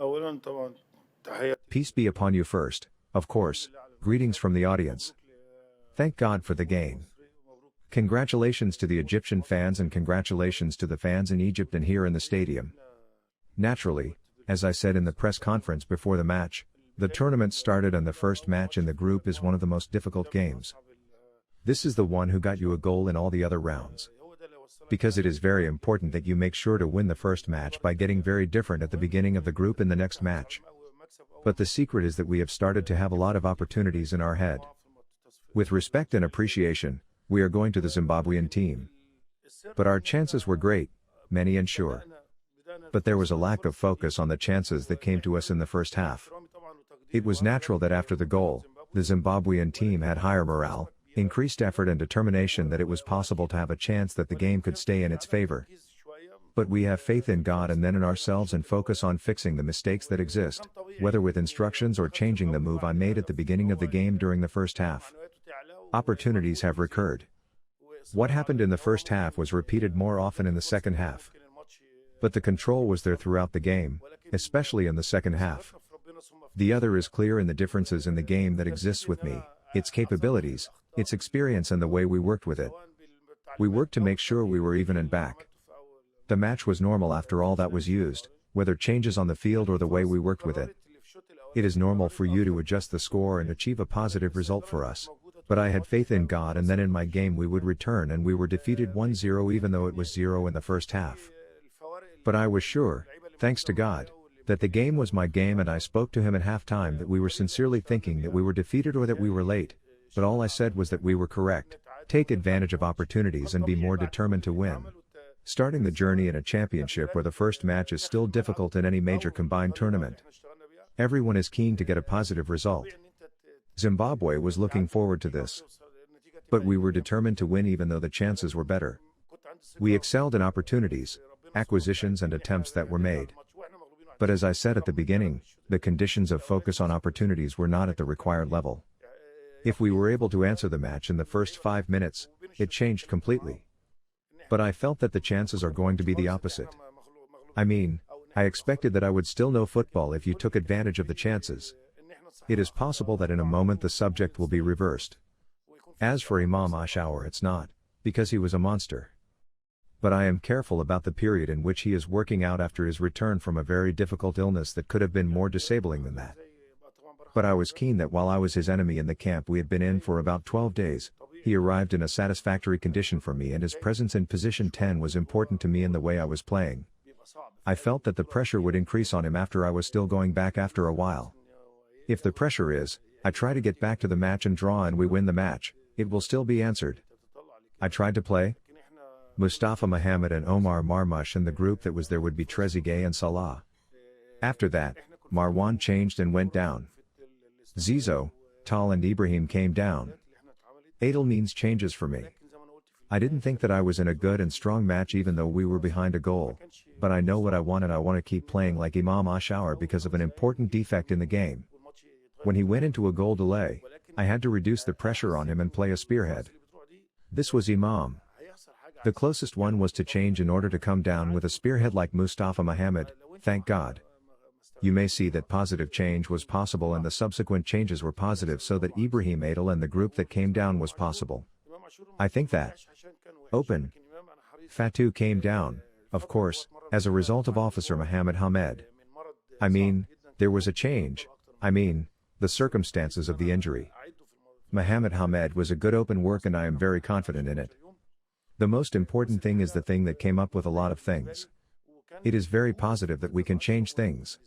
أولا طبعا تحية Peace be upon you first, of course. Greetings from the audience. Thank God for the game. Congratulations to the Egyptian fans and congratulations to the fans in Egypt and here in the stadium. Naturally, as I said in the press conference before the match, the tournament started and the first match in the group is one of the most difficult games. This is the one who got you a goal in all the other rounds. Because it is very important that you make sure to win the first match by getting very different at the beginning of the group in the next match. But the secret is that we have started to have a lot of opportunities in our head. With respect and appreciation, we are going to the Zimbabwean team. But our chances were great, many and sure. But there was a lack of focus on the chances that came to us in the first half. It was natural that after the goal, the Zimbabwean team had higher morale, increased effort and determination that it was possible to have a chance that the game could stay in its favor. But we have faith in God and then in ourselves and focus on fixing the mistakes that exist, whether with instructions or changing the move I made at the beginning of the game during the first half. Opportunities have recurred. What happened in the first half was repeated more often in the second half. But the control was there throughout the game, especially in the second half. The other is clear in the differences in the game that exists with me, its capabilities, its experience and the way we worked with it. We worked to make sure we were even and back. The match was normal after all that was used, whether changes on the field or the way we worked with it. It is normal for you to adjust the score and achieve a positive result for us. But I had faith in God and then in my game we would return and we were defeated 1-0 even though it was 0 in the first half. But I was sure, thanks to God, that the game was my game and I spoke to him at halftime that we were sincerely thinking that we were defeated or that we were late, but all I said was that we were correct, take advantage of opportunities and be more determined to win. Starting the journey in a championship where the first match is still difficult in any major combined tournament. Everyone is keen to get a positive result. Zimbabwe was looking forward to this. But we were determined to win even though the chances were better. We excelled in opportunities, acquisitions and attempts that were made. But as I said at the beginning, the conditions of focus on opportunities were not at the required level. If we were able to answer the match in the first 5 minutes, it changed completely. But I felt that the chances are going to be the opposite. I mean, I expected that I would still know football if you took advantage of the chances. It is possible that in a moment the subject will be reversed. As for Imam Ashur, it's not, because he was a monster. But I am careful about the period in which he is working out after his return from a very difficult illness that could have been more disabling than that. But I was keen that while I was his enemy in the camp we had been in for about 12 days, he arrived in a satisfactory condition for me and his presence in position 10 was important to me in the way I was playing. I felt that the pressure would increase on him after I was still going back after a while. If the pressure is, I try to get back to the match and draw and we win the match, it will still be answered. I tried to play. Mustafa Mohamed and Omar Marmush and the group that was there would be Trezeguet and Salah. After that, Marwan changed and went down. Zizou, Tal and Ibrahim came down. Adil means changes for me. I didn't think that I was in a good and strong match even though we were behind a goal, but I know what I want and I want to keep playing like Imam Ashur because of an important defect in the game. When he went into a goal delay, I had to reduce the pressure on him and play a spearhead. This was Imam. The closest one was to change in order to come down with a spearhead like Mustafa Mohamed, thank God. You may see that positive change was possible and the subsequent changes were positive so that Ibrahim Adil and the group that came down was possible. I think that. Open. Fatou came down, of course, as a result of Officer Mohamed Hamed. I mean, there was a change, the circumstances of the injury. Mohamed Hamed was a good open work and I am very confident in it. The most important thing is the thing that came up with a lot of things. It is very positive that we can change things.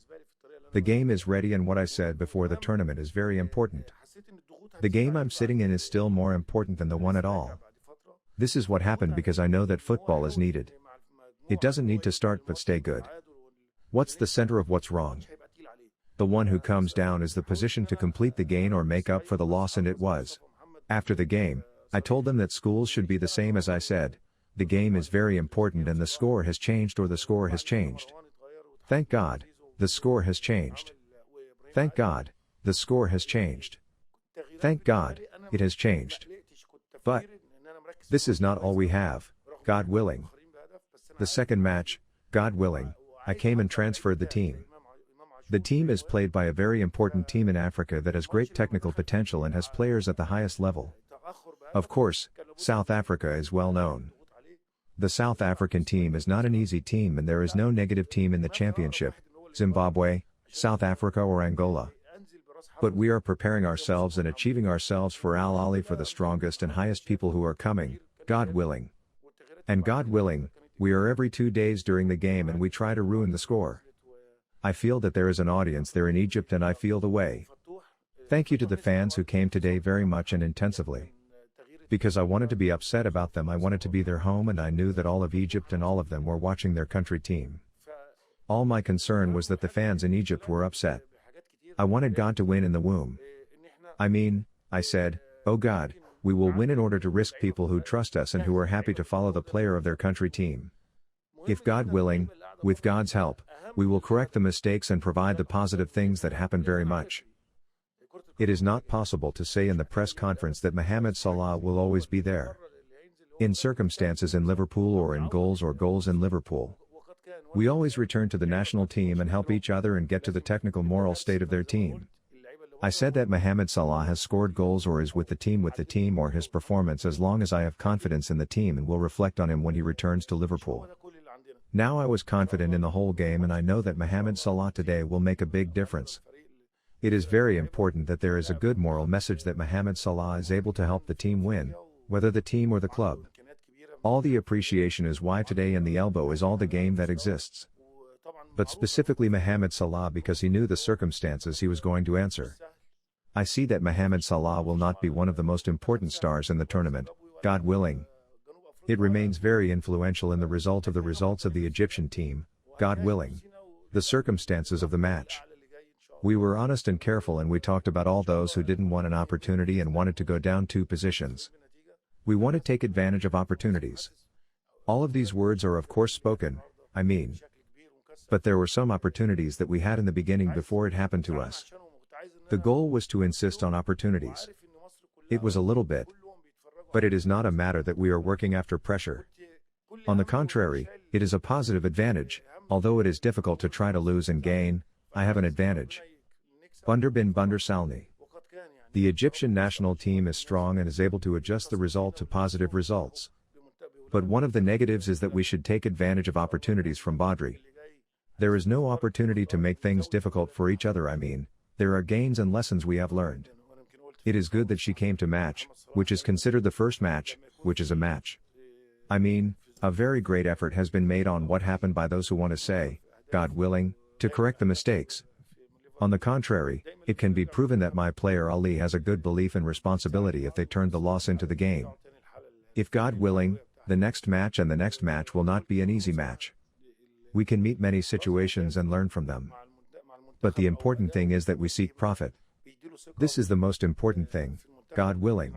The game is ready and what I said before the tournament is very important. The game I'm sitting in is still more important than the one at all. This is what happened because I know that football is needed. It doesn't need to start but stay good. What's the center of what's wrong? The one who comes down is the position to complete the gain or make up for the loss and it was. After the game, I told them that schools should be the same as I said. The game is very important and the score has changed or the score has changed. Thank God, the score has changed. Thank God, the score has changed. Thank God, it has changed. But this is not all we have, God willing. The second match, God willing, I came and transferred the team. The team is played by a very important team in Africa that has great technical potential and has players at the highest level. Of course, South Africa is well known. The South African team is not an easy team and there is no negative team in the championship, Zimbabwe, South Africa or Angola. But we are preparing ourselves and achieving ourselves for Al Ali for the strongest and highest people who are coming, God willing. And God willing, we are every 2 days during the game and we try to ruin the score. I feel that there is an audience there in Egypt and I feel the way. Thank you to the fans who came today very much and intensively. Because I wanted to be upset about them, I wanted to be their home and I knew that all of Egypt and all of them were watching their country team. All my concern was that the fans in Egypt were upset. I wanted God to win in the womb. I said, oh God, we will win in order to risk people who trust us and who are happy to follow the player of their country team. If God willing, with God's help, we will correct the mistakes and provide the positive things that happen very much. It is not possible to say in the press conference that Mohamed Salah will always be there. In circumstances in Liverpool or in goals in Liverpool. We always return to the national team and help each other and get to the technical moral state of their team. I said that Mohamed Salah has scored goals or is with the team or his performance as long as I have confidence in the team and will reflect on him when he returns to Liverpool. Now I was confident in the whole game and I know that Mohamed Salah today will make a big difference. It is very important that there is a good moral message that Mohamed Salah is able to help the team win, whether the team or the club. All the appreciation is why today and the elbow is all the game that exists. But specifically Mohamed Salah because he knew the circumstances he was going to answer. I see that Mohamed Salah will not be one of the most important stars in the tournament, God willing. It remains very influential in the results of the Egyptian team, God willing. The circumstances of the match. We were honest and careful and we talked about all those who didn't want an opportunity and wanted to go down 2 positions. We want to take advantage of opportunities. All of these words are of course spoken, but there were some opportunities that we had in the beginning before it happened to us. The goal was to insist on opportunities. It was a little bit. But it is not a matter that we are working after pressure. On the contrary, it is a positive advantage, although it is difficult to try to lose and gain, I have an advantage. Bunder bin Bunder Salni. The Egyptian national team is strong and is able to adjust the result to positive results. But one of the negatives is that we should take advantage of opportunities from Badri. There is no opportunity to make things difficult for each other. There are gains and lessons we have learned. It is good that she came to match, which is considered the first match, which is a match. A very great effort has been made on what happened by those who want to say, God willing, to correct the mistakes. On the contrary, it can be proven that my player Ali has a good belief and responsibility if they turned the loss into the game. If God willing, the next match and the next match will not be an easy match. We can meet many situations and learn from them. But the important thing is that we seek profit. This is the most important thing, God willing.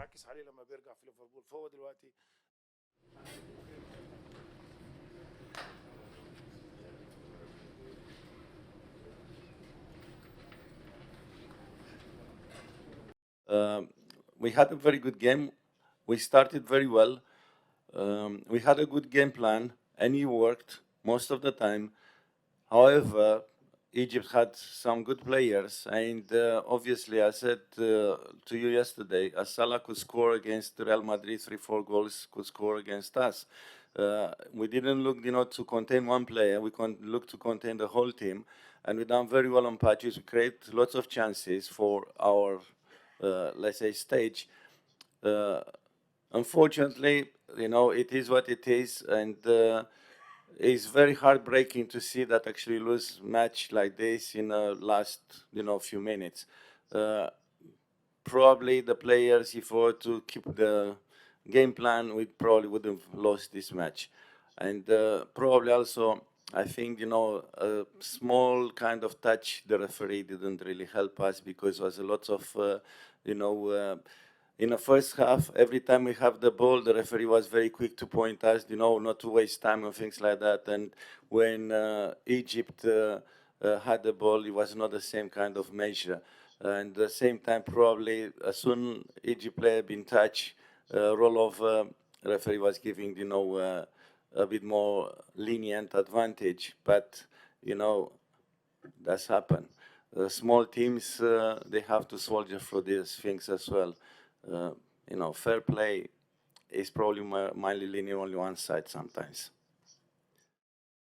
We had a very good game. We started very well. We had a good game plan, and it worked most of the time. However, Egypt had some good players, and obviously, I said to you yesterday, as Salah could score against Real Madrid, 3-4 goals, could score against us. We didn't look, to contain one player. We look to contain the whole team, and we done very well on patches. We create lots of chances for our, let's say, stage. Unfortunately, it is what it is, and it's very heartbreaking to see that actually lose match like this in the last, few minutes. Probably the players, if we were to keep the game plan, we probably would have lost this match. And probably also, I think, a small kind of touch, the referee didn't really help us because there was a lot of, in the first half, every time we have the ball, the referee was very quick to point us, not to waste time and things like that. And when Egypt had the ball, it was not the same kind of measure. And at the same time, probably, as soon Egypt player been touched, rollover, referee was giving, a bit more lenient advantage. But, that's happened. small teams, they have to soldier for these things as well. You know, fair play is probably mildly leaning only one side sometimes.